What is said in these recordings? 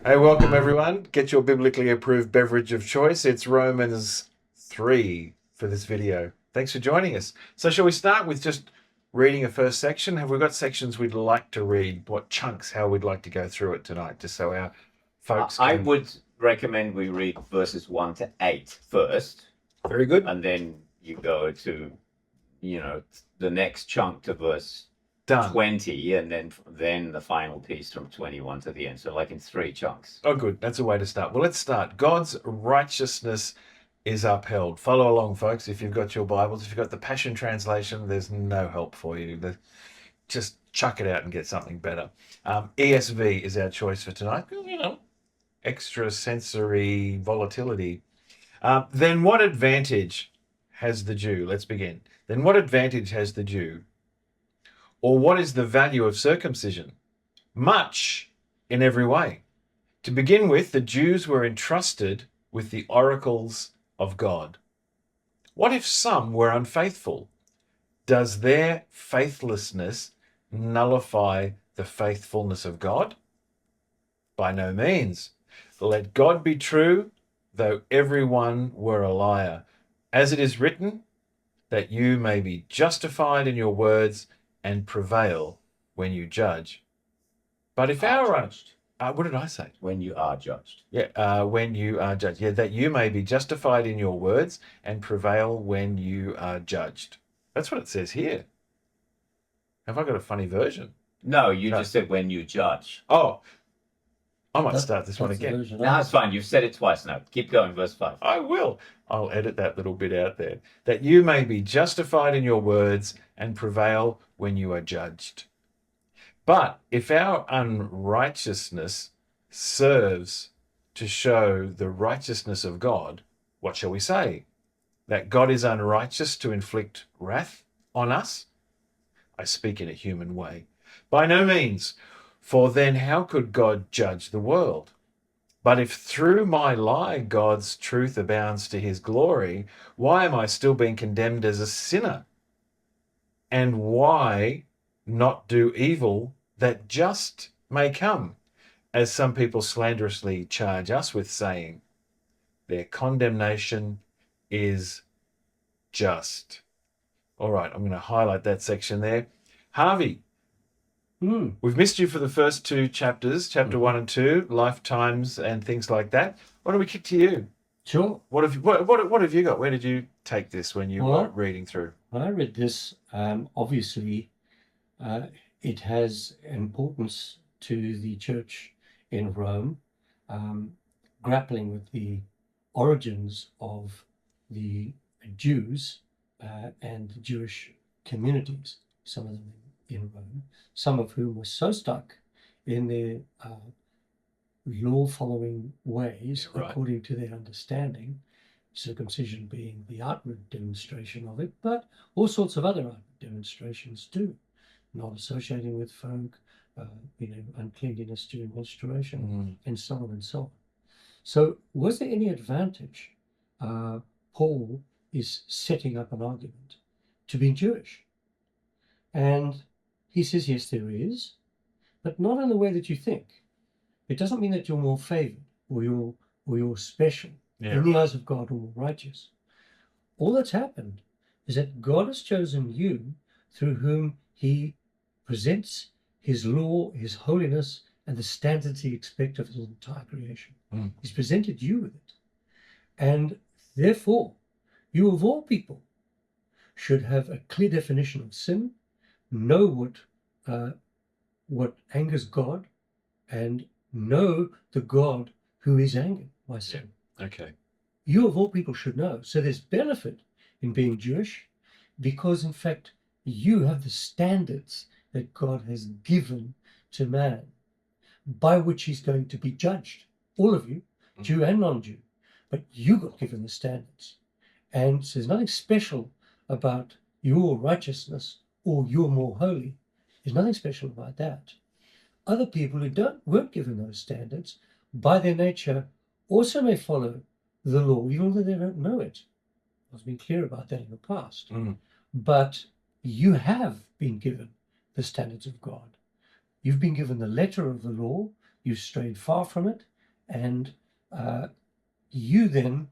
Hey, welcome everyone. Get your biblically approved beverage of choice. It's Romans 3 for this video. Thanks for joining us. So shall we start with just reading a first section? Have we got sections we'd like to read? What chunks, how we'd like to go through it tonight, just so our folks I can... would recommend we read verses 1 to 8 first, Very good. and then you go to, the next chunk to verse Done. 20, and then the final piece from 21 to the end. So like in 3 chunks. Oh, good. That's a way to start. Well, let's start. God's righteousness is upheld. Follow along, folks. If you've got your Bibles, if you've got the Passion Translation, there's no help for you. Just chuck it out and get something better. ESV is our choice for tonight. Extra sensory volatility. Then what advantage has the Jew? Let's begin. Then what advantage has the Jew? Or what is the value of circumcision? Much in every way. To begin with, the Jews were entrusted with the oracles of God. What if some were unfaithful? Does their faithlessness nullify the faithfulness of God? By no means. Let God be true, though everyone were a liar. As it is written, that you may be justified in your words and prevail when you judge. But if Judged. what did I say? When you are judged. Yeah, when you are judged. Yeah, that you may be justified in your words and prevail when you are judged. That's what it says here. Have I got a funny version? No, you just said when you judge. Oh, I might start this one again. No, it's fine. You've said it twice now. Keep going, verse 5. I will. I'll edit that little bit out there. That you may be justified in your words and prevail when you are judged. But if our unrighteousness serves to show the righteousness of God, what shall we say? That God is unrighteous to inflict wrath on us? I speak in a human way. By no means, for then how could God judge the world? But if through my lie God's truth abounds to his glory, why am I still being condemned as a sinner? And why not do evil that just may come, as some people slanderously charge us with saying? Their condemnation is just. All right, I'm going to highlight that section there. Harvey, we've missed you for the first 2 chapters, chapter 1 and 2, lifetimes and things like that. What do we kick to you? Sure. What have you got? Where did you take this when you were reading through? When I read this, obviously, it has importance to the church in Rome, grappling with the origins of the Jews and the Jewish communities, some of them in Rome, some of whom were so stuck in their law-following ways, according to their understanding, circumcision being the outward demonstration of it, but all sorts of other outward demonstrations too, not associating with folk, uncleanliness during menstruation, and so on and so on. So was there any advantage? Paul is setting up an argument to being Jewish. And he says, yes, there is, but not in the way that you think. It doesn't mean that you're more favored or you're special in the eyes of God or more righteous. All that's happened is that God has chosen you, through whom he presents his law, his holiness, and the standards he expects of his entire creation. He's presented you with it. And therefore, you of all people should have a clear definition of sin, know what angers God, and know the God who is angered by sin. Okay. You of all people should know. So there's benefit in being Jewish, because in fact you have the standards that God has given to man, by which he's going to be judged. All of you, Jew and non-Jew, but you got given the standards. And so there's nothing special about your righteousness or you're more holy. There's nothing special about that. Other people who weren't given those standards, by their nature, also may follow the law, even though they don't know it. I've been clear about that in the past. But you have been given the standards of God. You've been given the letter of the law. You've strayed far from it, And you then,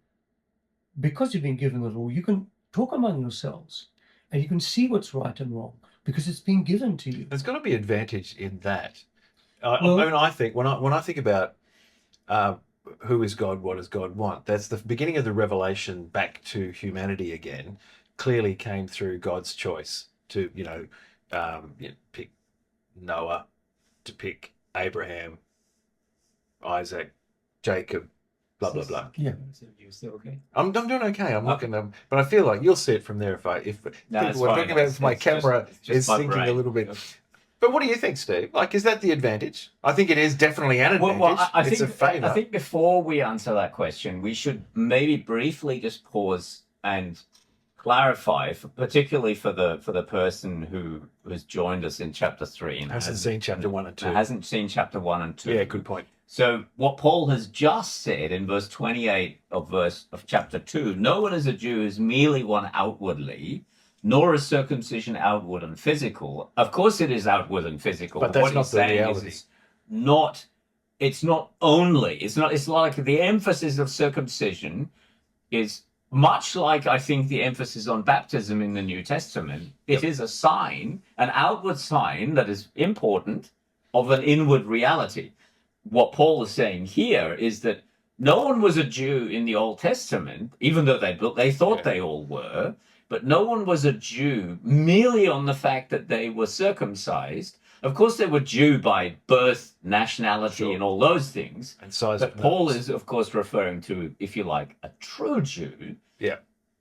because you've been given the law, you can talk among yourselves and you can see what's right and wrong because it's been given to you. There's got to be advantage in that. Well- I mean, I think when I think about who is God, what does God want? That's the beginning of the revelation back to humanity again. Clearly came through God's choice to pick Noah, to pick Abraham, Isaac, Jacob, blah blah blah. Yeah. You still okay? I'm doing okay. I'm looking, but I feel like you'll see it from there if No, people it's were fine. talking about it, if my It's camera just is my thinking a brain. little bit. But what do you think, Steve? Like, is that the advantage? I think it is definitely an advantage. It's a favour. I think before we answer that question, we should maybe briefly just pause and clarify, particularly for the person who has joined us in chapter 3 and hasn't seen chapter 1 and 2. Hasn't seen chapter 1 and 2. Yeah, good point. So what Paul has just said in verse 28 of chapter 2, no one is a Jew is merely one outwardly, nor is circumcision outward and physical. Of course it is outward and physical. But that's what not he's the saying reality. is it's not it's like the emphasis of circumcision is much like I think the emphasis on baptism in the New Testament. It is a sign, an outward sign that is important of an inward reality. What Paul is saying here is that no one was a Jew in the Old Testament, even though they thought they all were, but no one was a Jew merely on the fact that they were circumcised. Of course, they were Jew by birth, nationality, and all those things. And size But of Paul nose. is, of course, referring to, if you like, a true Jew. Yeah.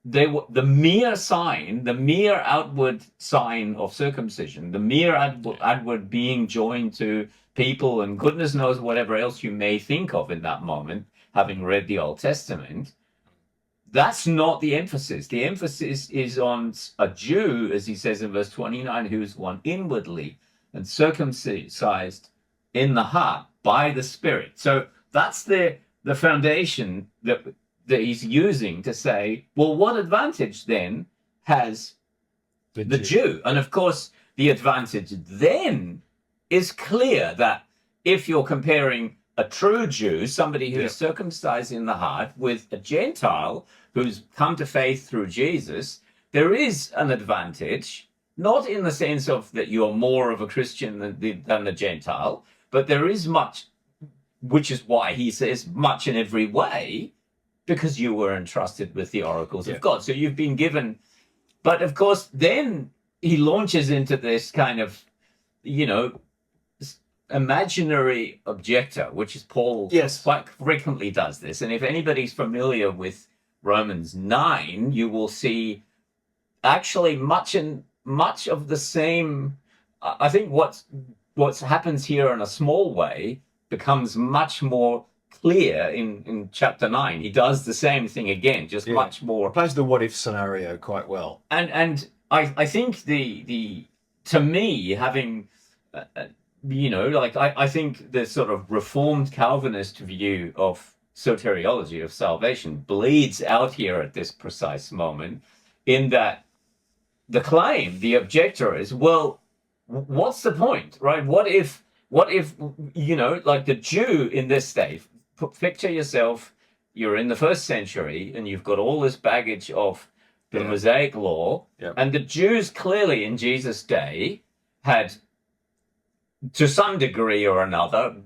They were the mere sign, the mere outward sign of circumcision, the mere outward being joined to people, and goodness knows whatever else you may think of in that moment, having read the Old Testament. That's not the emphasis. The emphasis is on a Jew, as he says in verse 29, who is one inwardly and circumcised in the heart by the Spirit. So that's the foundation that he's using to say, well, what advantage then has the Jew? And of course, the advantage then is clear that if you're comparing a true Jew, somebody who's circumcised in the heart, with a Gentile who's come to faith through Jesus, there is an advantage, not in the sense of that you're more of a Christian than the Gentile, but there is much, which is why he says much in every way, because you were entrusted with the oracles of God. So you've been given, but of course, then he launches into this kind of, imaginary objector, which is Paul quite frequently does this. And if anybody's familiar with Romans 9, you will see actually much of the same. I think what happens here in a small way becomes much more clear in chapter 9. He does the same thing again, just much more. Plays the what if scenario quite well. And I think to me, having I think the sort of Reformed Calvinist view of soteriology, of salvation, bleeds out here at this precise moment, in that the claim, the objector is, well, what's the point, right? What if like the Jew in this day, picture yourself, you're in the first century and you've got all this baggage of the Mosaic law, and the Jews clearly in Jesus' day had, to some degree or another,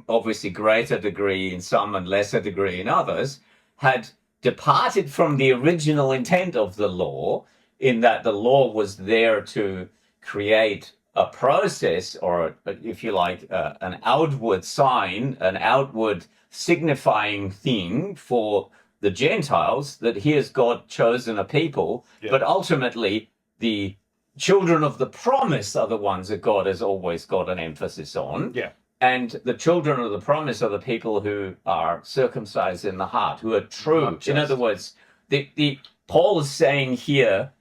obviously greater degree in some and lesser degree in others, had departed from the original intent of the law, in that the law was there to create a process, or if you like, an outward sign, an outward signifying thing for the Gentiles, that here's God chosen a people, but ultimately the children of the promise are the ones that God has always got an emphasis on. Yeah. And the children of the promise are the people who are circumcised in the heart, who are true. In other words, the Paul is saying here,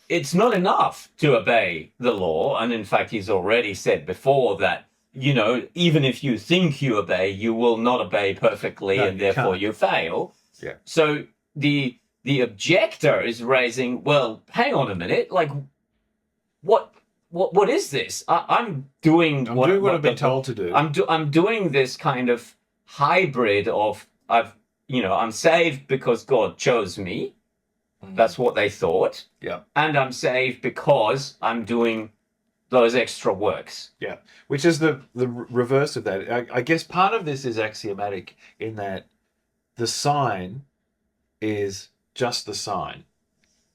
it's not enough to obey the law. And in fact, he's already said before that, even if you think you obey, you will not obey perfectly, and therefore you fail. Yeah. So the objector is raising, well, hang on a minute, like, what is this? I'm doing what I've been told to do. I'm doing this kind of hybrid of I'm saved because God chose me. That's what they thought. Yeah. And I'm saved because I'm doing those extra works. Yeah, which is the reverse of that. I guess part of this is axiomatic in that the sign is just the sign.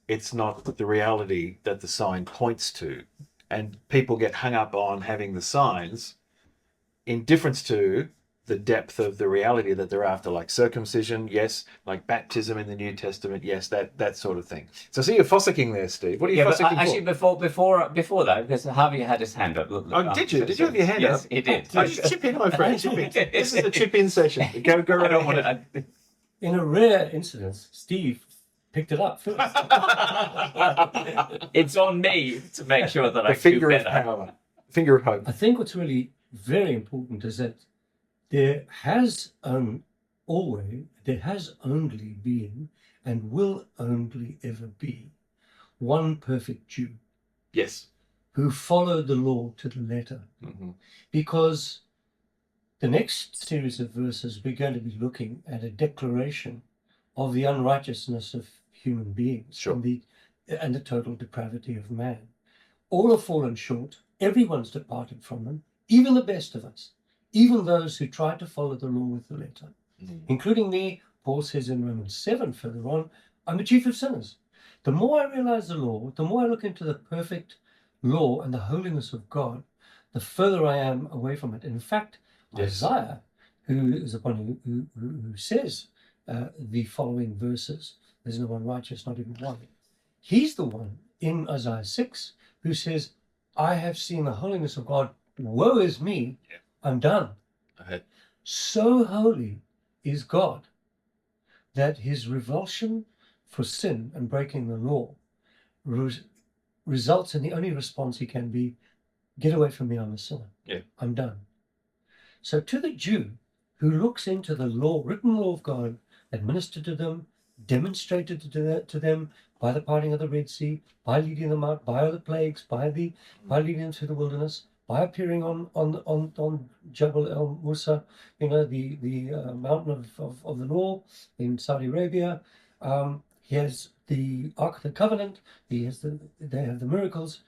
It's not the reality that the sign points to. And people get hung up on having the signs in difference to the depth of the reality that they're after, like circumcision, yes, like baptism in the New Testament, yes, that sort of thing. So I see you're fossicking there, Steve. What are you fossicking for? Actually, before that, because Javi had his hand up. Oh, did you? Did you have your hand up? Yes, he did. Oh, chip in, my friend. Chip in. This is the chip-in session. Go right I don't want ahead. to. In a rare incident, Steve picked it up first. It's on me to make sure that I The finger do of better. power. Finger of hope. I think what's really very important is that there has only been and will only ever be one perfect Jew Yes. who followed the law to the letter. Mm-hmm. Because the next series of verses, we're going to be looking at a declaration of the unrighteousness of human beings. Sure. And the total depravity of man. All have fallen short. Everyone's departed from them, even the best of us, even those who tried to follow the law with the letter, including me. Paul says in Romans 7 further on, I'm the chief of sinners. The more I realize the law, the more I look into the perfect law and the holiness of God, the further I am away from it. And in fact, Yes. Isaiah, who is the one who says the following verses, there's no one righteous, not even one. He's the one in Isaiah 6 who says, I have seen the holiness of God. Woe is me. Yeah. I'm done. Ahead. So holy is God that his revulsion for sin and breaking the law results in the only response he can be, get away from me, I'm a sinner. Yeah. I'm done. So to the Jew who looks into the law, written law of God, administered to them, demonstrated to them by the parting of the Red Sea, by leading them out, by the plagues, by leading them through the wilderness, by appearing on Jabal el Musa, the mountain of the law in Saudi Arabia. He has the Ark of the Covenant. They have the miracles.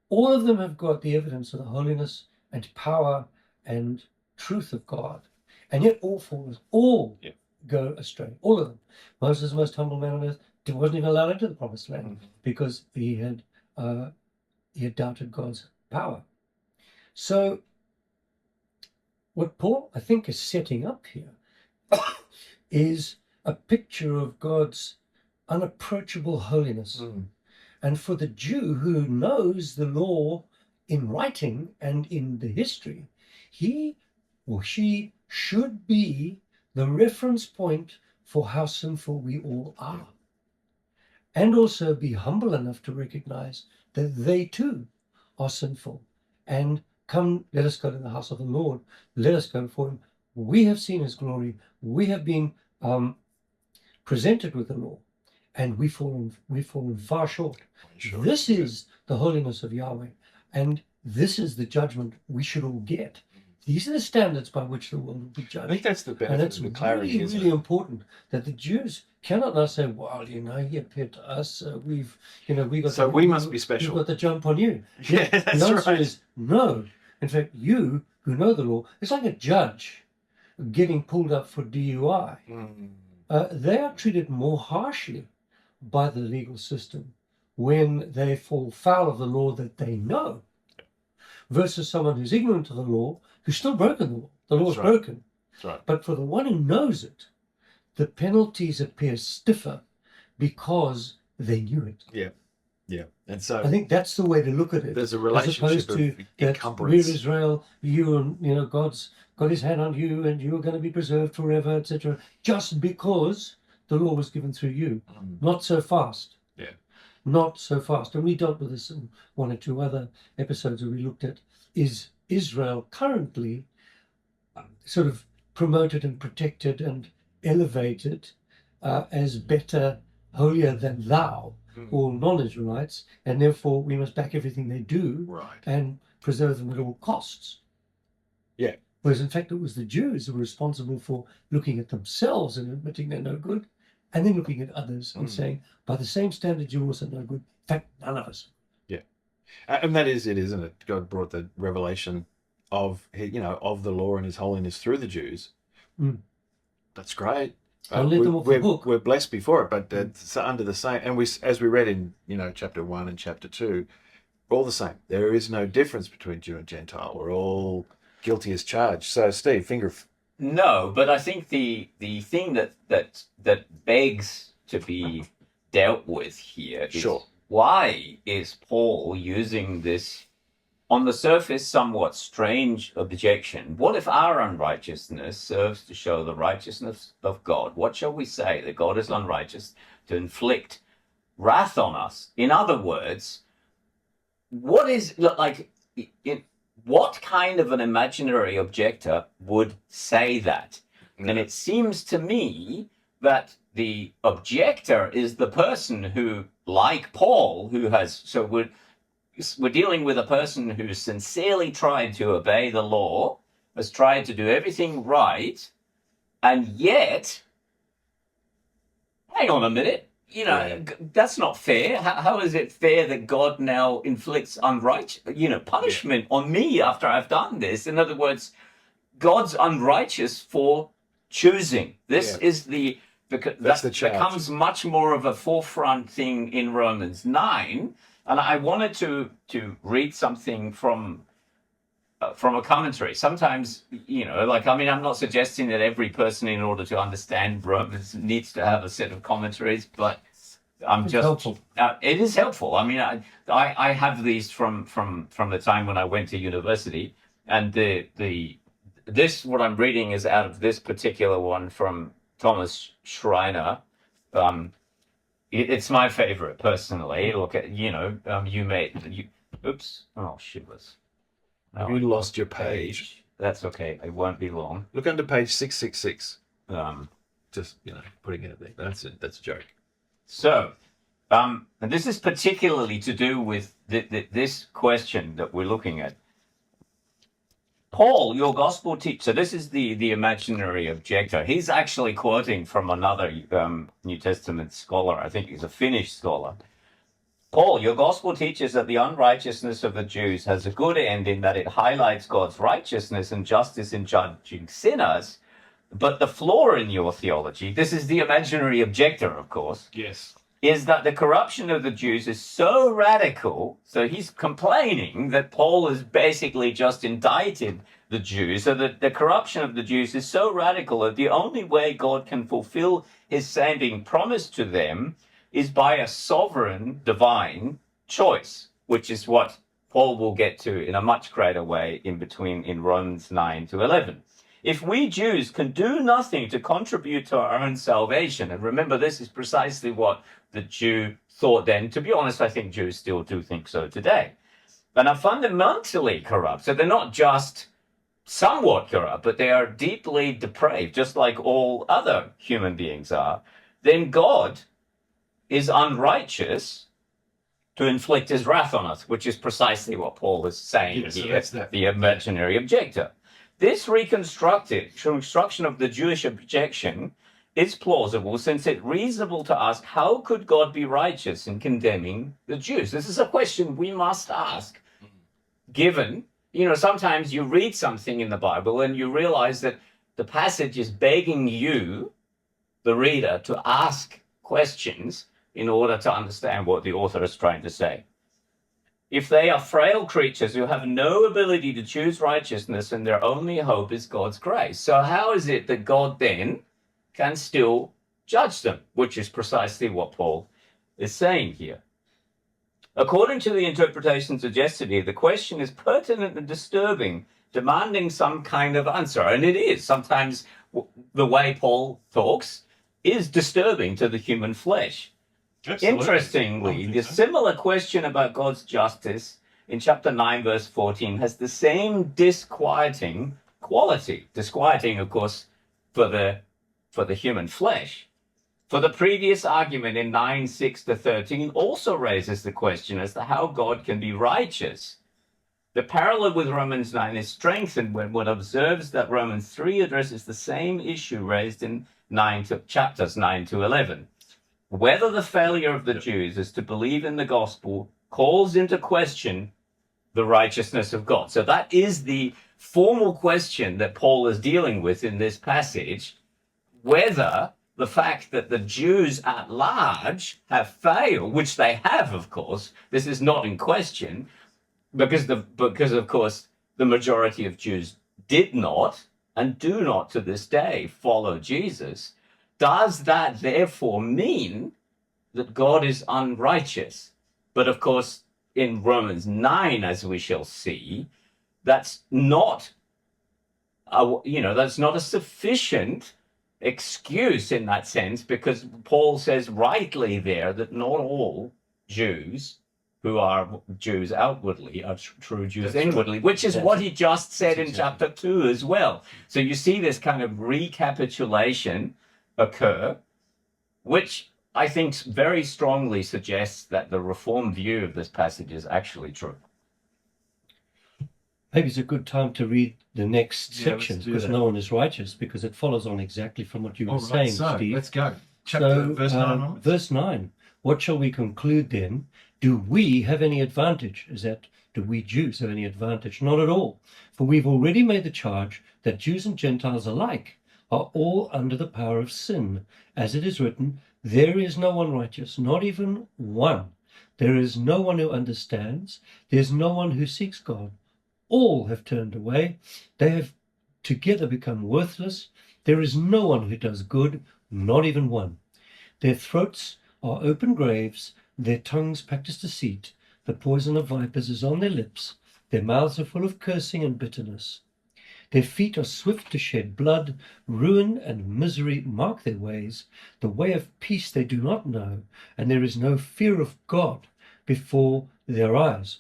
All of them have got the evidence of the holiness and power and truth of God, and yet all go astray. All of them. Moses, the most humble man on earth, wasn't even allowed into the promised land because he had doubted God's power. So what Paul, I think, is setting up here is a picture of God's unapproachable holiness. And for the Jew who knows the law in writing and in the history, he or she should be the reference point for how sinful we all are. And also be humble enough to recognize that they too are sinful. And come, let us go to the house of the Lord. Let us go before him. We have seen his glory. We have been presented with the law. And we've fallen far short. Sure. This is the holiness of Yahweh. And this is the judgment we should all get. These are the standards by which the world will be judged. I think that's the And benefit it's of the clarity, really, isn't really it? important that the Jews cannot now say, well, he appeared to us, we got So we must be special. We've got the jump on you. Yeah, that's the answer right. is no. In fact, you who know the law, it's like a judge getting pulled up for DUI. They are treated more harshly by the legal system when they fall foul of the law that they know, versus someone who's ignorant of the law, who's still broken the law. The law is That's right. broken. That's right. But for the one who knows it, the penalties appear stiffer because they knew it. Yeah. And so I think that's the way to look at it. there's a As relationship opposed of to that encumbrance. we're Israel, God's got his hand on you and you're going to be preserved forever, etc. Just because the law was given through you. Not so fast. Yeah. Not so fast. And we dealt with this in one or two other episodes where we looked at, is Israel currently sort of promoted and protected and elevated as better, holier than thou, all non-Israelites, and therefore we must back everything they do Right. and preserve them at all costs. Yeah. Whereas in fact, it was the Jews who were responsible for looking at themselves and admitting they're no good, and then looking at others and saying, by the same standard, you're also no good. In fact, none of us. Yeah. And that is it, isn't it? God brought the revelation of, of the law and his holiness through the Jews. That's great. Don't let them off the hook. We're blessed before it, but it's under the same, and as we read in chapter 1 and chapter 2, all the same. There is no difference between Jew and Gentile. We're all guilty as charged. So, Steve, No, but I think the thing that begs to be dealt with here is why is Paul using this on the surface somewhat strange objection? What if our unrighteousness serves to show the righteousness of God? What shall we say? That God is unrighteous to inflict wrath on us? In other words, what kind of an imaginary objector would say that? And it seems to me that the objector is the person who, like Paul, we're dealing with a person who sincerely tried to obey the law, has tried to do everything right, and yet, hang on a minute, that's not fair. How is it fair that God now inflicts punishment on me after I've done this? In other words, God's unrighteous for choosing. This is because that becomes much more of a forefront thing in Romans 9. And I wanted to read something from a commentary. Sometimes, I'm not suggesting that every person, in order to understand Romans, needs to have a set of commentaries, but it is helpful. I mean, I have these from the time when I went to university, and this what I'm reading is out of this particular one from Thomas Schreiner. It's my favorite personally. Look at, oops. Oh, shivers. You lost your page. That's okay. It won't be long. Look under page 666. Just, putting it there. That's it. That's a joke. So, and this is particularly to do with this question that we're looking at. Paul, your gospel teacher. So this is the imaginary objector. He's actually quoting from another New Testament scholar. I think he's a Finnish scholar. Paul, your gospel teaches that the unrighteousness of the Jews has a good end in that it highlights God's righteousness and justice in judging sinners. But the flaw in your theology, this is the imaginary objector, of course. Yes. Is that the corruption of the Jews is so radical, so he's complaining that Paul has basically just indicted the Jews, so that the corruption of the Jews is so radical that the only way God can fulfill his saving promise to them is by a sovereign divine choice, which is what Paul will get to in a much greater way in Romans 9 to 11. If we Jews can do nothing to contribute to our own salvation, and remember, this is precisely what the Jew thought then. To be honest, I think Jews still do think so today. And are fundamentally corrupt. So they're not just somewhat corrupt, but they are deeply depraved, just like all other human beings are. Then God is unrighteous to inflict his wrath on us, which is precisely what Paul is saying here, the imaginary objector. This reconstruction of the Jewish objection is plausible, since it's reasonable to ask, how could God be righteous in condemning the Jews? This is a question we must ask, given, sometimes you read something in the Bible and you realize that the passage is begging you, the reader, to ask questions in order to understand what the author is trying to say. If they are frail creatures who have no ability to choose righteousness and their only hope is God's grace, so how is it that God then can still judge them, which is precisely what Paul is saying here? According to the interpretation suggested here, the question is pertinent and disturbing, demanding some kind of answer. And it is. Sometimes the way Paul talks is disturbing to the human flesh. Absolutely. Interestingly, the similar question about God's justice in chapter 9, verse 14, has the same disquieting quality. Disquieting, of course, for the human flesh. For the previous argument in 9, 6 to 13 also raises the question as to how God can be righteous The parallel with Romans 9 is strengthened when one observes that Romans 3 addresses the same issue raised in chapters 9 to 11. Whether the failure of the Jews is to believe in the gospel calls into question the righteousness of God. So that is the formal question that Paul is dealing with in this passage, whether the fact that the Jews at large have failed, which they have, of course, this is not in question, because of course the majority of Jews did not and do not to this day follow Jesus. Does that therefore mean that God is unrighteous? But of course, in Romans 9, as we shall see, that's not that's not a sufficient excuse in that sense, because Paul says rightly there that not all Jews who are Jews outwardly are true Jews inwardly, which is what he just said in chapter 2 as well. So you see this kind of recapitulation occur, which I think very strongly suggests that the Reformed view of this passage is actually true. Maybe it's a good time to read the next section, because no one is righteous, because it follows on exactly from what you were saying, Steve. Let's go. Verse 9. Verse 9. What shall we conclude then? Do we have any advantage? Do we Jews have any advantage? Not at all. For we've already made the charge that Jews and Gentiles alike are all under the power of sin. As it is written, there is no one righteous, not even one. There is no one who understands. There's no one who seeks God. All have turned away. They have together become worthless. There is no one who does good, not even one. Their throats are open graves. Their tongues practice deceit. The poison of vipers is on their lips. Their mouths are full of cursing and bitterness. Their feet are swift to shed blood. Ruin and misery mark their ways. The way of peace they do not know, and there is no fear of God before their eyes.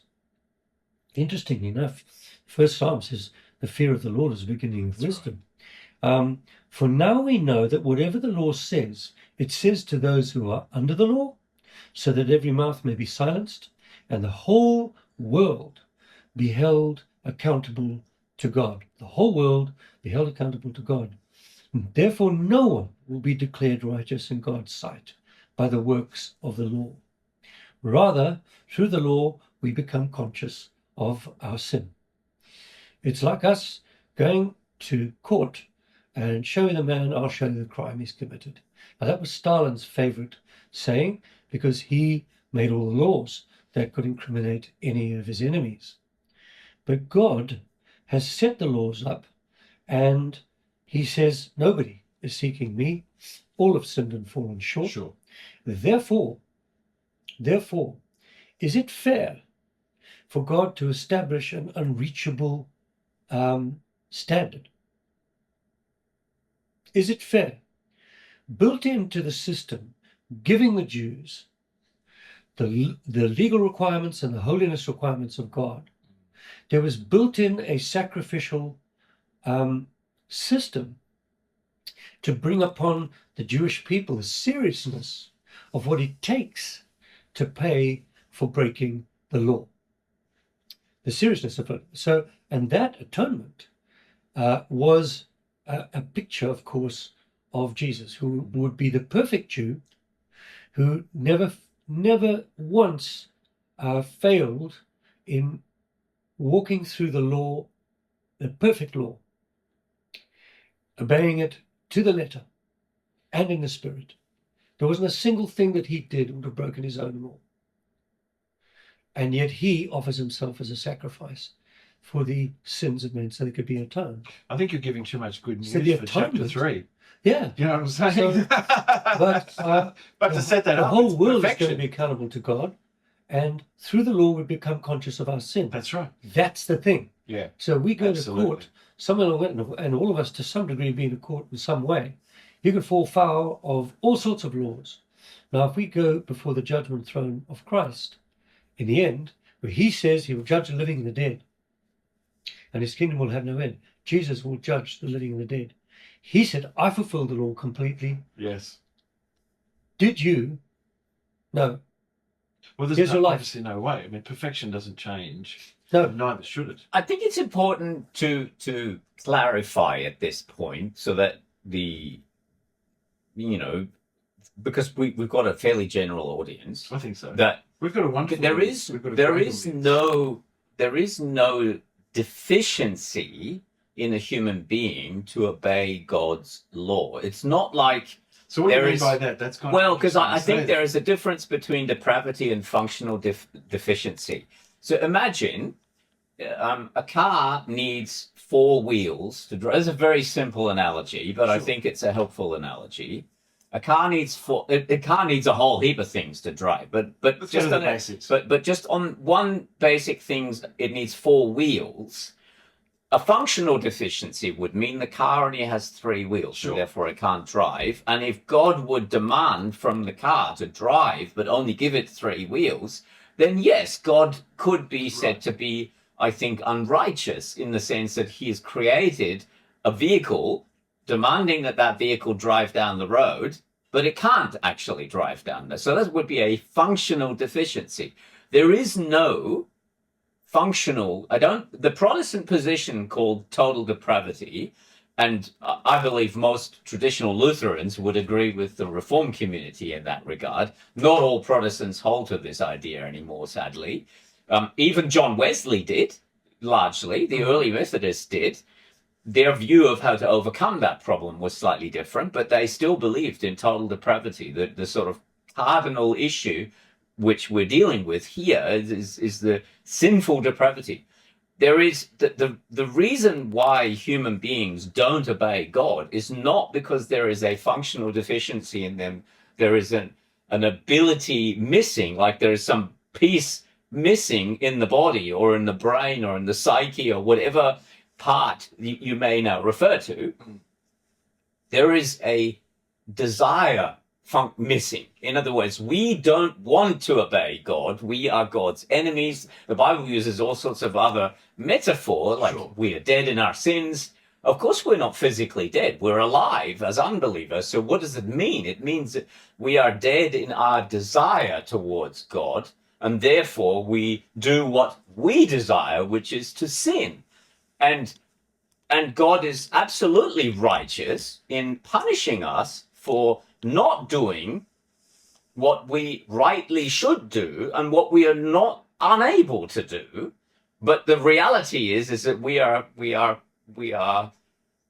Interestingly enough, First Psalm says, the fear of the Lord is the beginning of wisdom. For now we know that whatever the law says, it says to those who are under the law, so that every mouth may be silenced, and the whole world be held accountable to God. The whole world be held accountable to God. Therefore, no one will be declared righteous in God's sight by the works of the law. Rather, through the law, we become conscious of our sin. It's like us going to court and showing the man, I'll show you the crime he's committed. Now, that was Stalin's favorite saying, because he made all the laws that could incriminate any of his enemies. But God has set the laws up, and he says, nobody is seeking me. All have sinned and fallen short. Sure. Therefore, is it fair for God to establish an unreachable standard? Is it fair? Built into the system, giving the Jews the legal requirements and the holiness requirements of God, there was built in a sacrificial system to bring upon the Jewish people the seriousness of what it takes to pay for breaking the law. The seriousness of it. So, and that atonement was a picture, of course, of Jesus, who would be the perfect Jew, who never once failed in walking through the law, the perfect law, obeying it to the letter and in the spirit. There wasn't a single thing that he did that would have broken his own law. And yet he offers himself as a sacrifice for the sins of men so they could be atoned. I think you're giving too much good news So for chapter 3. Yeah. You know what I'm saying? So, but to set that the up, whole world perfection. is going to be accountable to God, and through the law we become conscious of our sin. That's right. That's the thing. Yeah. So we go Absolutely. to court, and all of us to some degree be in court in some way. You can fall foul of all sorts of laws. Now, if we go before the judgment throne of Christ, in the end, where he says he will judge the living and the dead, and his kingdom will have no end. Jesus will judge the living and the dead. He said, I fulfilled the law completely. Yes. Did you? No. Well, there's Here's your life. obviously no way. I mean, perfection doesn't change. No. Neither should it. I think it's important to clarify at this point so that because we've got a fairly general audience, I think so. that We've got a wonderful. there audience. is We've got a there great is audience. there is no deficiency in a human being to obey God's law. It's not like So what do you there mean is- by that? That's kind well, of because I think there is. is a difference between depravity and functional deficiency. So imagine a car needs 4 wheels to drive. It's a very simple analogy, but I Sure. think it's a helpful analogy. A car needs a car needs a whole heap of things to drive, but Let's just go to on the it, basics. but just on one basic things, it needs 4 wheels. A functional deficiency would mean the car only has 3 wheels, Sure. and therefore it can't drive. And if God would demand from the car to drive, but only give it 3 wheels, then yes, God could be said Right. to be, I think, unrighteous in the sense that he has created a vehicle demanding that that vehicle drive down the road, but it can't actually drive down there. So that would be a functional deficiency. There is no functional, the Protestant position called total depravity, and I believe most traditional Lutherans would agree with the Reformed community in that regard. Not all Protestants hold to this idea anymore, sadly. Even John Wesley did, largely. The early Methodists did. Their view of how to overcome that problem was slightly different, but they still believed in total depravity. The sort of cardinal issue which we're dealing with here is the sinful depravity. There is the reason why human beings don't obey God is not because there is a functional deficiency in them. There is an ability missing, like there is some piece missing in the body or in the brain or in the psyche or whatever part you may now refer to. There is a desire missing. In other words, we don't want to obey God. We are God's enemies. The Bible uses all sorts of other metaphor, like Sure. we are dead in our sins. Of course, we're not physically dead. We're alive as unbelievers. So what does it mean? It means that we are dead in our desire towards God, and therefore we do what we desire, which is to sin. And God is absolutely righteous in punishing us for not doing what we rightly should do and what we are not unable to do. But the reality is that we are,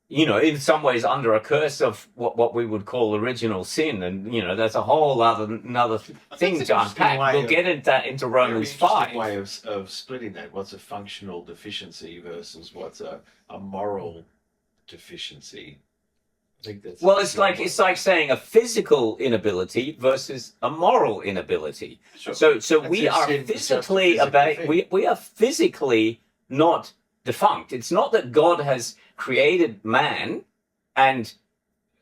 in some ways under a curse of what we would call original sin. And, there's a whole another thing That's to an interesting unpack. way We'll of- get into that into Romans Very 5. interesting way of splitting that. What's a functional deficiency versus what's a moral deficiency? I think that's Well, it's like saying a physical inability versus a moral inability. Sure. So That's we a are sin, it's just a physically physical thing. we are physically not defunct. It's not that God has created man and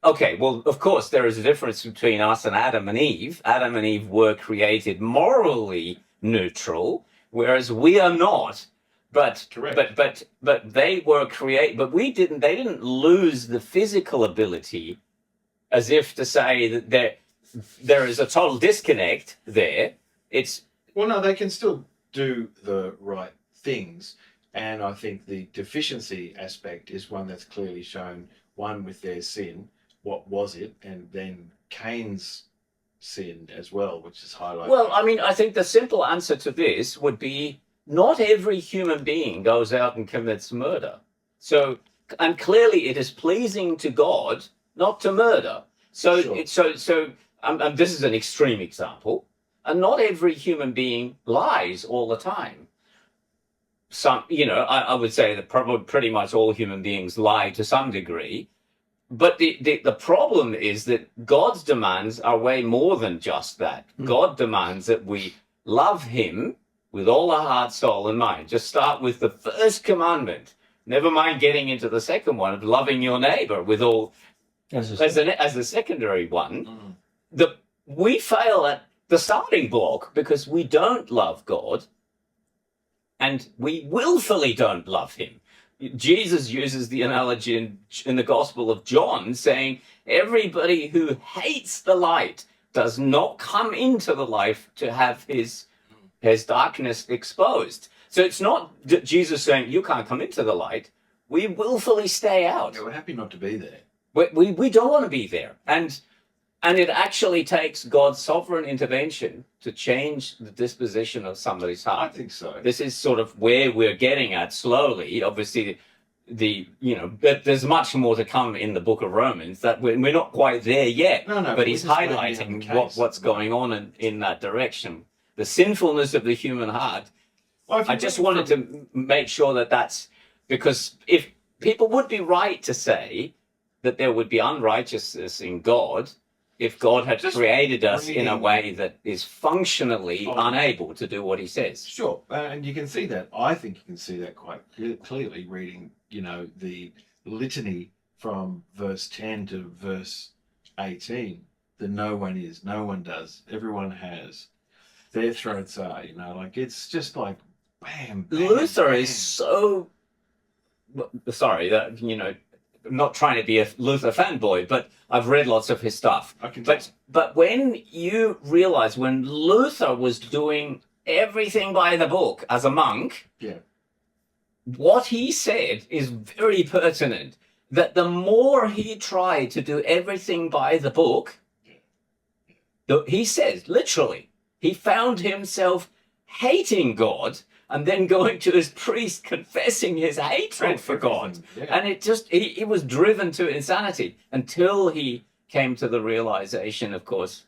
okay, well, of course there is a difference between us and Adam and Eve. Adam and Eve were created morally neutral, whereas we are not. But Correct. but they were but they didn't lose the physical ability, as if to say that there is a total disconnect there. It's Well, no, they can still do the right things. And I think the deficiency aspect is one that's clearly shown, one with their sin, what was it, and then Cain's sin as well, which is highlighted. well, I mean, I think the simple answer to this would be not every human being goes out and commits murder. So, and clearly it is pleasing to God not to murder. So, Sure. and this is an extreme example. And not every human being lies all the time. Some, I would say that probably pretty much all human beings lie to some degree. But the problem is that God's demands are way more than just that. God demands that we love him with all our heart, soul, and mind. Just start with the first commandment. Never mind getting into the second one of loving your neighbor with all as a secondary one. We fail at the starting block because we don't love God and we willfully don't love him. Jesus uses the analogy in the Gospel of John saying, everybody who hates the light does not come into the life to have his darkness exposed. So it's not Jesus saying, you can't come into the light. We willfully stay out. Yeah, we're happy not to be there. We don't want to be there. And it actually takes God's sovereign intervention to change the disposition of somebody's I heart. think so. This is sort of where we're getting at slowly. Obviously, but there's much more to come in the book of Romans that we're not quite there yet. No, but he's we're just laying out highlighting the case. what's going on in that direction. The sinfulness of the human heart. Well, if I you just look wanted to make sure that that's because if people would be right to say that there would be unrighteousness in God if God had Just created us in a reading- way that is functionally Oh. unable to do what he says. Sure, and you can see that. I think you can see that quite clearly reading, the litany from verse 10 to verse 18. The no one is, no one does, everyone has. Their throats are, it's just like bam, bam, Luther bam. is so sorry that I'm not trying to be a Luther fanboy, but I've read lots of his stuff. I can tell. But when you realize when Luther was doing everything by the book as a monk, Yeah. what he said is very pertinent. That the more he tried to do everything by the book, he says literally, he found himself hating God and then going to his priest confessing his hatred for God. Yeah. And it just, he was driven to insanity until he came to the realization, of course,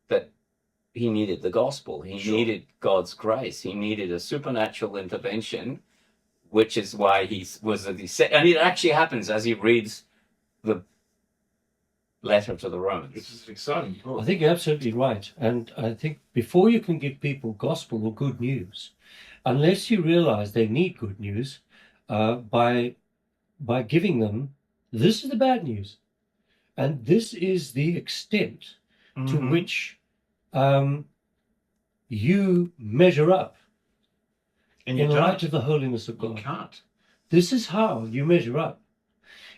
that he needed the gospel. He Sure. needed God's grace. He needed a supernatural intervention, which is why he was, and it actually happens as he reads the letter to the Romans. This is an exciting book. I think you're absolutely right. And I think before you can give people gospel or good news, unless you realize they need good news, by giving them, this is the bad news. And this is the extent to Mhm. which you measure up And you in don't. light of the holiness of You God. can't. This is how you measure up.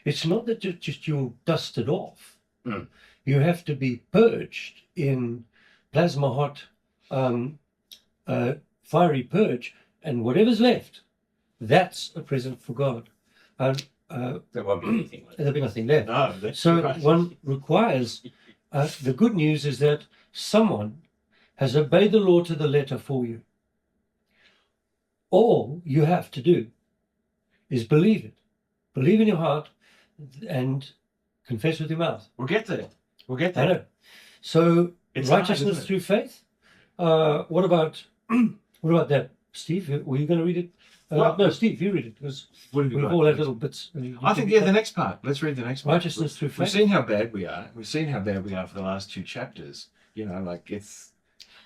It's not that just you're dusted off. Mm. You have to be purged in plasma hot, fiery purge, and whatever's left, that's a present for God. And There won't be anything left. there'll be nothing left. No, that's So right. one requires, the good news is that someone has obeyed the law to the letter for you. All you have to do is believe it. Believe in your heart and confess with your mouth. We'll get there. We'll get I there. know. So It's hard, righteousness isn't it? through faith. What about that, Steve? Were you going to read it? Well, no, Steve, you read it because What have you we've got? all had little bits. I think, the next part. Let's read the next part. Righteousness through We've faith. seen how bad we are. We've seen how bad we are for the last two chapters. It's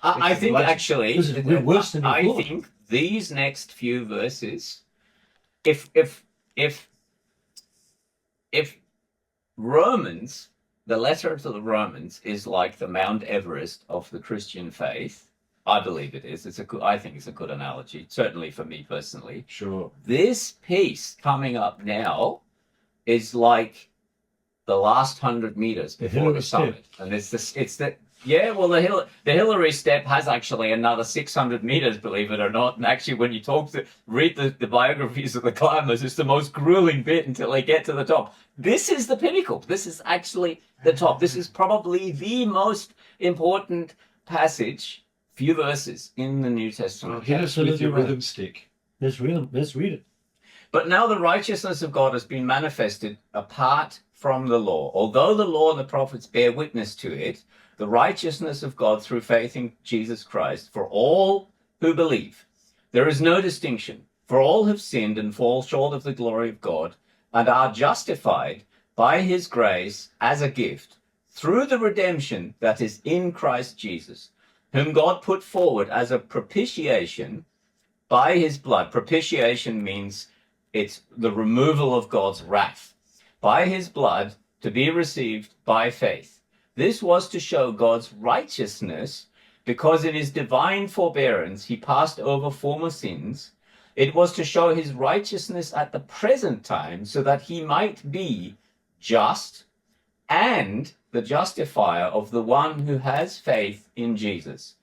I think legend. actually, We're worse than you I thought. think these next few verses, if Romans, the letter to the Romans is like the Mount Everest of the Christian faith. I believe it is. I think it's a good analogy, certainly for me personally. sure. This piece coming up now is like the last 100 meters before Hillary the summit, and the Hillary step has actually another 600 meters, believe it or not. And actually, when you read the biographies of the climbers, it's the most grueling bit until they get to the top. This is the pinnacle. This is actually the top. This is probably the most important passage, few verses in the New Well, Testament. hit us with your Absolutely right. rhythm stick. Let's read it. But now the righteousness of God has been manifested apart from the law. Although the law and the prophets bear witness to it, the righteousness of God through faith in Jesus Christ for all who believe. There is no distinction, for all have sinned and fall short of the glory of God, and are justified by his grace as a gift through the redemption that is in Christ Jesus, whom God put forward as a propitiation by his blood. Propitiation means it's the removal of God's wrath. By his blood to be received by faith. This was to show God's righteousness, because in his divine forbearance he passed over former sins. It was to show his righteousness at the present time, so that he might be just and the justifier of the one who has faith in Jesus,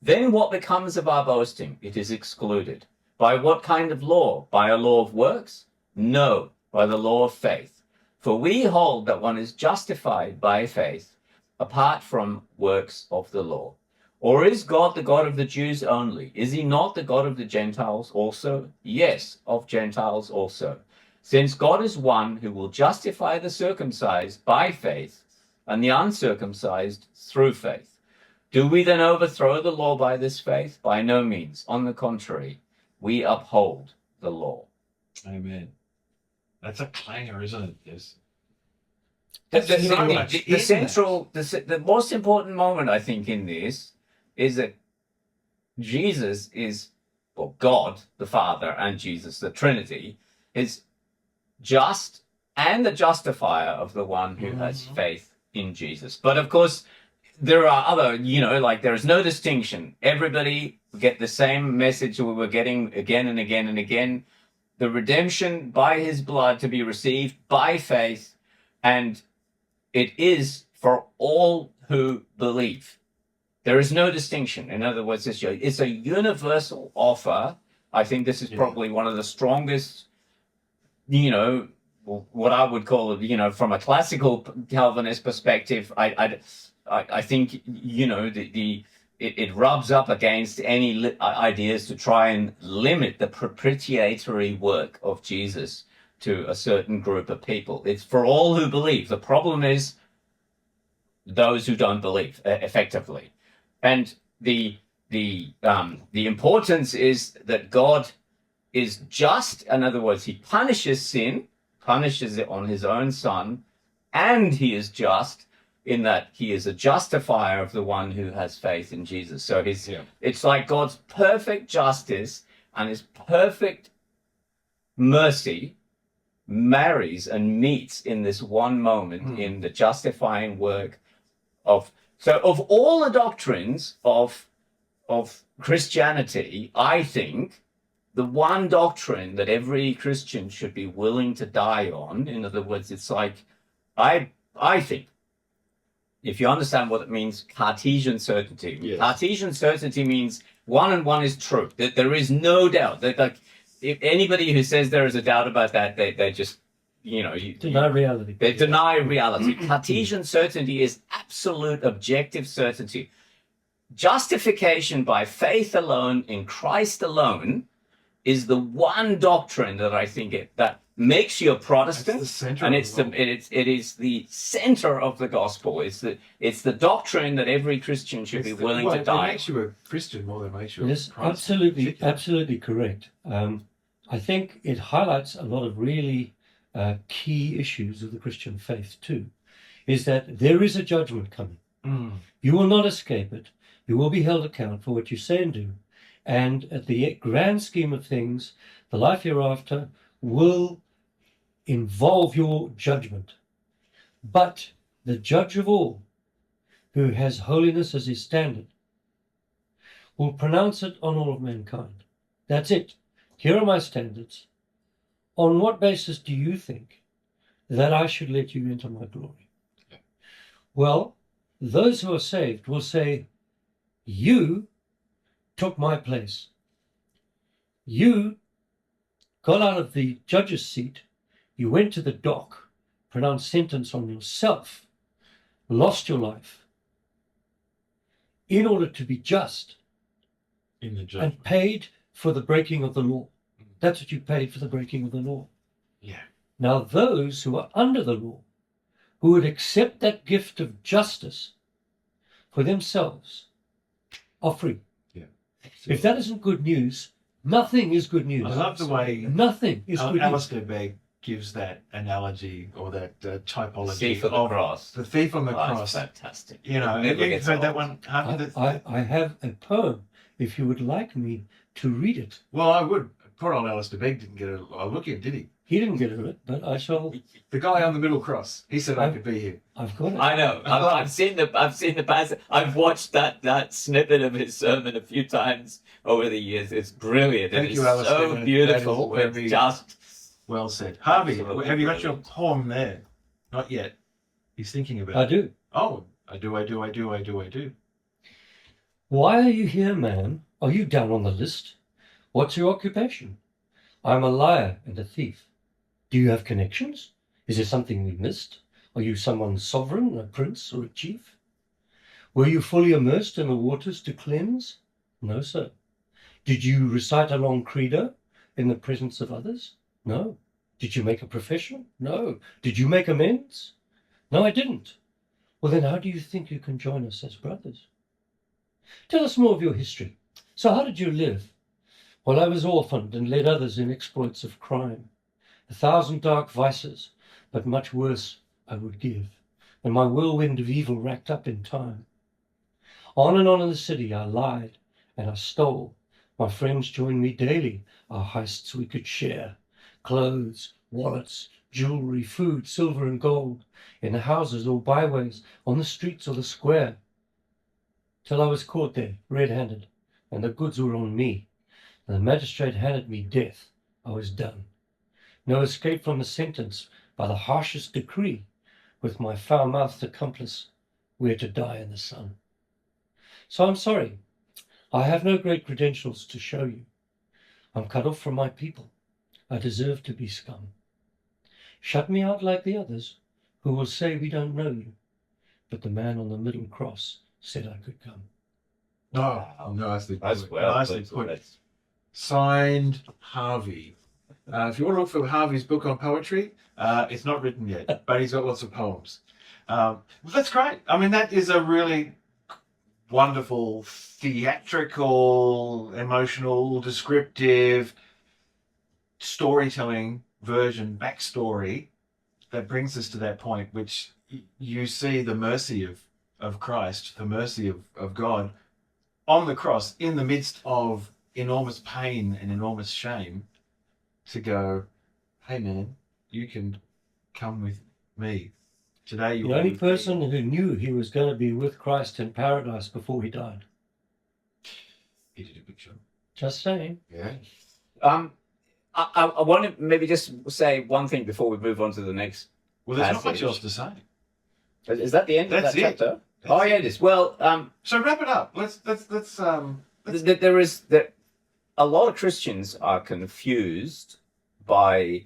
then what becomes of our boasting? It is excluded. By what kind of law? By a law of works? No, by the law of faith. For we hold that one is justified by faith apart from works of the law. Or is God the God of the Jews only? Is he not the God of the Gentiles also? Yes, of Gentiles also. Since God is one who will justify the circumcised by faith and the uncircumcised through faith. Do we then overthrow the law by this faith? By no means. On the contrary, we uphold the law. Amen. That's a clanger, isn't it? Yes. The most important moment, I think, in this is that Jesus is, well, God, the Father, and Jesus, the Trinity, is just and the justifier of the one who has faith in Jesus. But of course, there are other, like there is no distinction. Everybody get the same message we were getting again and again and again. The redemption by his blood to be received by faith, and it is for all who believe. There is no distinction. In other words, it's a universal offer. I think this is probably one of the strongest, what I would call it, from a classical Calvinist perspective. I think, it rubs up against any ideas to try and limit the propitiatory work of Jesus to a certain group of people. It's for all who believe. The problem is those who don't believe, effectively. And the importance is that God is just. In other words, he punishes sin, punishes it on his own Son, and he is just in that he is a justifier of the one who has faith in Jesus. So it's like God's perfect justice and his perfect mercy marries and meets in this one moment in the justifying work of all the doctrines of Christianity. I think the one doctrine that every Christian should be willing to die on, in other words, it's like, I think, if you understand what it means, Cartesian certainty. Yes. Cartesian certainty means 1 and 1 is true. That there is no doubt. That, like, if anybody who says there is a doubt about that, they just, deny reality. They deny reality. Cartesian certainty is absolute objective certainty. Justification by faith alone in Christ alone is the one doctrine that I think that makes you a Protestant, and it is the center of the gospel. It's the doctrine that every Christian should be willing to die. It makes you a Christian more than it makes you a Protestant. Absolutely correct. I think it highlights a lot of really key issues of the Christian faith too. Is that there is a judgment coming. You will not escape it. You will be held account for what you say and do. And at the grand scheme of things, the life hereafter will involve your judgment. But the judge of all, who has holiness as his standard, will pronounce it on all of mankind. That's it. Here are my standards. On what basis do you think that I should let you into my glory? Well, those who are saved will say, you took my place. You got out of the judge's seat. You went to the dock, pronounced sentence on yourself, lost your life in order to be just in the judgment, and paid for the breaking of the law. That's what you paid for the breaking of the law. Yeah. Now those who are under the law, who would accept that gift of justice for themselves, are free. Yeah. If that isn't good news, nothing is good news. I love the way nothing is good news. Alistair Begg gives that analogy or that typology. The thief on the cross. The thief on the cross. Fantastic. Have you heard that one? I have a poem, if you would like me to read it. Well, I would. Poor old Alistair Begg didn't get a look in, did he? He didn't get it, but I shall. The guy on the middle cross. He said I could be here. I've got it. I know. I've seen the passage. I've watched that snippet of his sermon a few times over the years. It's brilliant. Thank it you, is Alistair. so beautiful. It's just well said. Harvey, absolutely have you got brilliant. your poem there? Not yet. He's thinking about it. I do. Oh, I do. Why are you here, man? Are you down on the list? What's your occupation? I'm a liar and a thief. Do you have connections? Is there something we missed? Are you someone's sovereign, a prince or a chief? Were you fully immersed in the waters to cleanse? No, sir. Did you recite a long credo in the presence of others? No. Did you make a profession? No. Did you make amends? No, I didn't. Well, then how do you think you can join us as brothers? Tell us more of your history. So how did you live? Well, I was orphaned and led others in exploits of crime. 1,000 dark vices, but much worse I would give, and my whirlwind of evil racked up in time. On and on in the city I lied and I stole. My friends joined me daily, our heists we could share. Clothes, wallets, jewelry, food, silver and gold, in the houses or byways, on the streets or the square. Till I was caught there, red-handed, and the goods were on me. And the magistrate handed me death. I was done. No escape from the sentence by the harshest decree. With my foul-mouthed accomplice, we're to die in the sun. So I'm sorry. I have no great credentials to show you. I'm cut off from my people. I deserve to be scum. Shut me out like the others, who will say we don't know you. But the man on the middle cross said I could come. Oh, nicely put. As well. Nicely put. Signed, Harvey. If you want to look for Harvey's book on poetry, it's not written yet, but he's got lots of poems. That's great. I mean, that is a really wonderful, theatrical, emotional, descriptive, storytelling version, backstory that brings us to that point, which you see the mercy of Christ, the mercy of God on the cross in the midst of enormous pain and enormous shame, to go, hey man, you can come with me. Today you The only person who knew he was going to be with Christ in paradise before he died. He did a good job. Just saying. Yeah. I want to maybe just say one thing before we move on to the next. Well, there's not passage. much else to say. Is that the end of That's that it. chapter? That's Yeah, it is. Well, So wrap it up. Let's there is a lot of Christians are confused by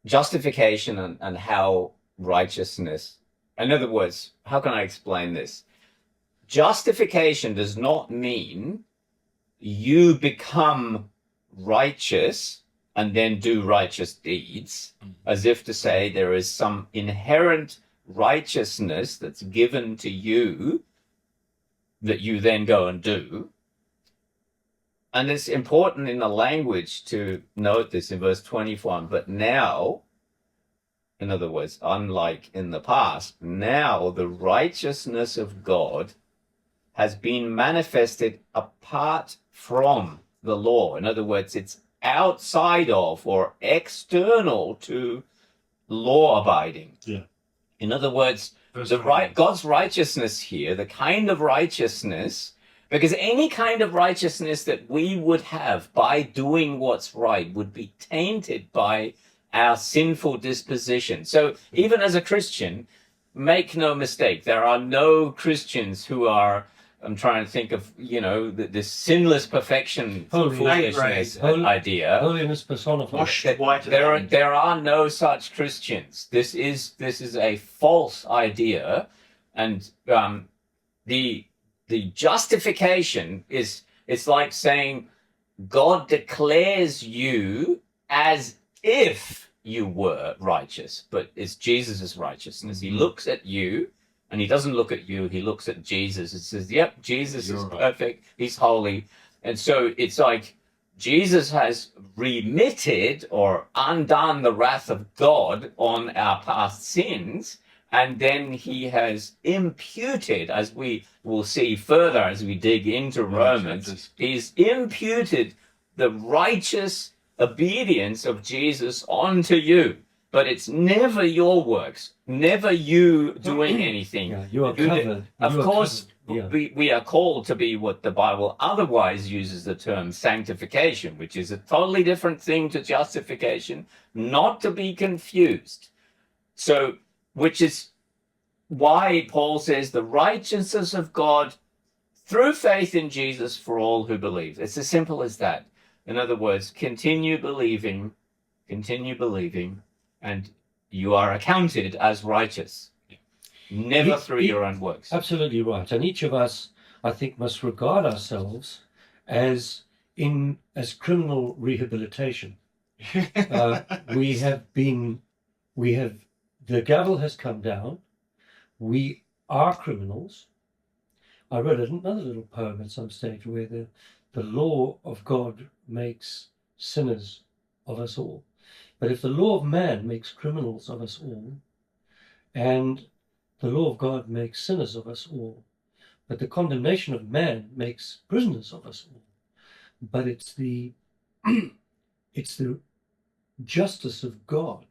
justification and how righteousness. In other words, how can I explain this? Justification does not mean you become righteous and then do righteous deeds, as if to say there is some inherent righteousness that's given to you that you then go and do. And it's important in the language to note this in verse 21. But now, in other words, unlike in the past, now the righteousness of God has been manifested apart from the law. In other words, it's outside of or external to law abiding. Yeah. In other words, God's righteousness here, the kind of righteousness, because any kind of righteousness that we would have by doing what's right would be tainted by our sinful disposition. So even as a Christian, make no mistake, there are no Christians who are, I'm trying to think of, this sinless perfection, foolishness idea. Holiness personified. Washed white. There are no such Christians. This is a false idea, and the justification is, it's like saying God declares you as if you were righteous, but it's Jesus' righteousness. Mm-hmm. He looks at you, and he doesn't look at you, he looks at Jesus and says, yep, Jesus is perfect, he's holy. And so it's like Jesus has remitted or undone the wrath of God on our past sins, and then he has imputed, as we will see further as we dig into Romans, he's imputed the righteous obedience of Jesus onto you. But it's never your works, never you doing anything. Yeah, you are covered. Of course, we are called to be what the Bible otherwise uses the term sanctification, which is a totally different thing to justification, not to be confused. So, which is why Paul says the righteousness of God through faith in Jesus for all who believe. It's as simple as that. In other words, continue believing, and you are accounted as righteous. Never through your own works. Absolutely right. And each of us, I think, must regard ourselves as criminal rehabilitation. The gavel has come down. We are criminals. I read another little poem at some stage where the law of God makes sinners of us all. But if the law of man makes criminals of us all, and the law of God makes sinners of us all, but the condemnation of man makes prisoners of us all. But it's the it's the justice of God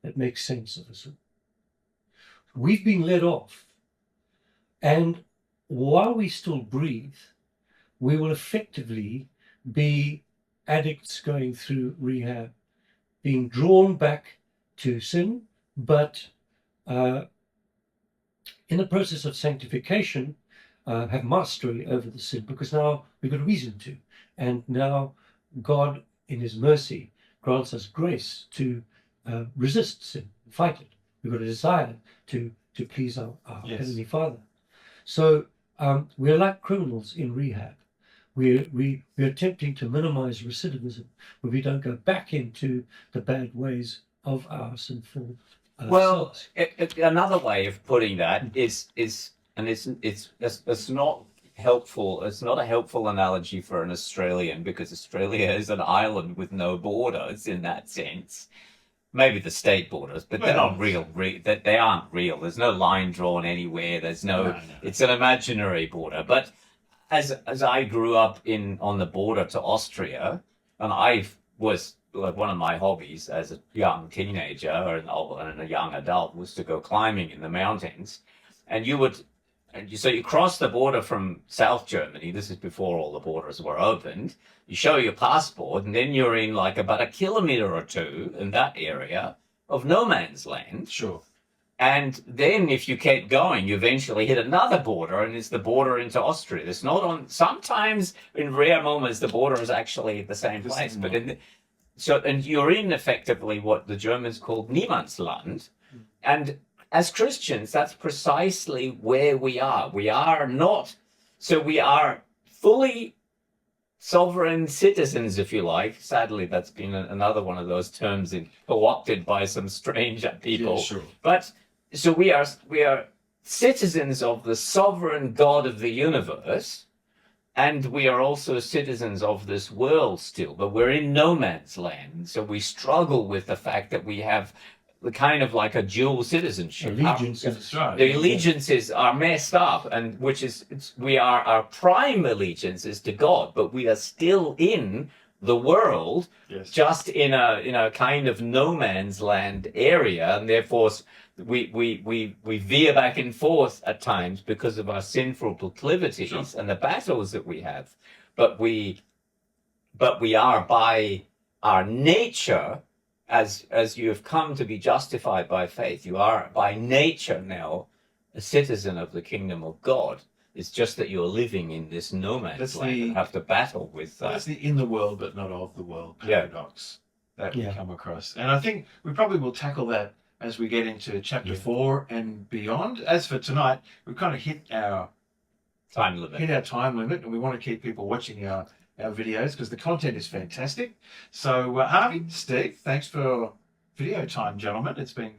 that makes sense of us all. We've been let off, and while we still breathe, we will effectively be addicts going through rehab, being drawn back to sin, but in the process of sanctification, have mastery over the sin, because now we've got a reason to. And now God, in his mercy, grants us grace to resist sin, fight it. We've got a desire to please our Heavenly Father. So we're like criminals in rehab. We're attempting to minimize recidivism, where we don't go back into the bad ways of our sinful selves. Another way of putting that is it's not helpful. It's not a helpful analogy for an Australian, because Australia is an island with no borders in that sense. Maybe the state borders, but they're not real. They aren't real. There's no line drawn anywhere. There's no. It's an imaginary border. But as I grew up on the border to Austria, and I was like, one of my hobbies as a young teenager and a young adult was to go climbing in the mountains, and you cross the border from South Germany. This is before all the borders were opened. You show your passport, and then you're in like about a kilometer or two in that area of no man's land. Sure. And then if you keep going, you eventually hit another border, and it's the border into Austria. It's not on. Sometimes in rare moments, the border is actually at the same place. But and you're in effectively what the Germans called Niemandsland. And as Christians, that's precisely where we are. We are not. So we are fully sovereign citizens, if you like. Sadly, that's been another one of those terms co-opted by some strange people. Yeah, sure. But so we are citizens of the sovereign God of the universe, and we are also citizens of this world still, but we're in no man's land. So we struggle with the fact that we have the kind of like a dual citizenship. The allegiances are messed up, and our prime allegiance is to God, but we are still in the world, just in a kind of no man's land area, and therefore we veer back and forth at times because of our sinful proclivities and the battles that we have. But we are by our nature, as you have come to be justified by faith, you are by nature now a citizen of the kingdom of God. It's just that you're living in this no man's land and have to battle with that. That's the in the world but not of the world paradox that we come across. And I think we probably will tackle that as we get into chapter 4 and beyond. As for tonight, we've kind of hit our time limit, and we want to keep people watching our videos because the content is fantastic. So Harvey, Steve, thanks for video time, gentlemen. It's been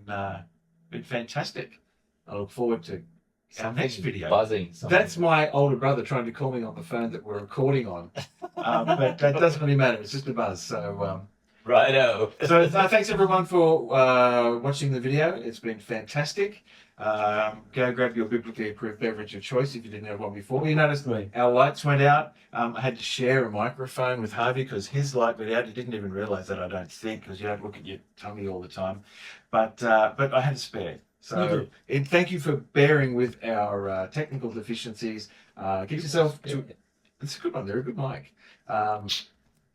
fantastic. I look forward to our next video. Buzzing. That's my older brother trying to call me on the phone that we're recording on. But that doesn't really matter. It's just a buzz. So righto. So thanks everyone for watching the video. It's been fantastic. Go grab your biblically approved beverage of choice if you didn't have one before. You noticed our lights went out. I had to share a microphone with Harvey because his light went out. He didn't even realize that, I don't think, because you don't look at your tummy all the time. But I had a spare. So thank you for bearing with our technical deficiencies. Give yourself to... It's a good one. They're a good mic.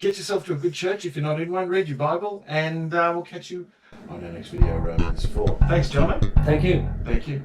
get yourself to a good church if you're not in one. Read your Bible, and we'll catch you on our next video, Romans 4. Thanks, John. Thank you. Thank you.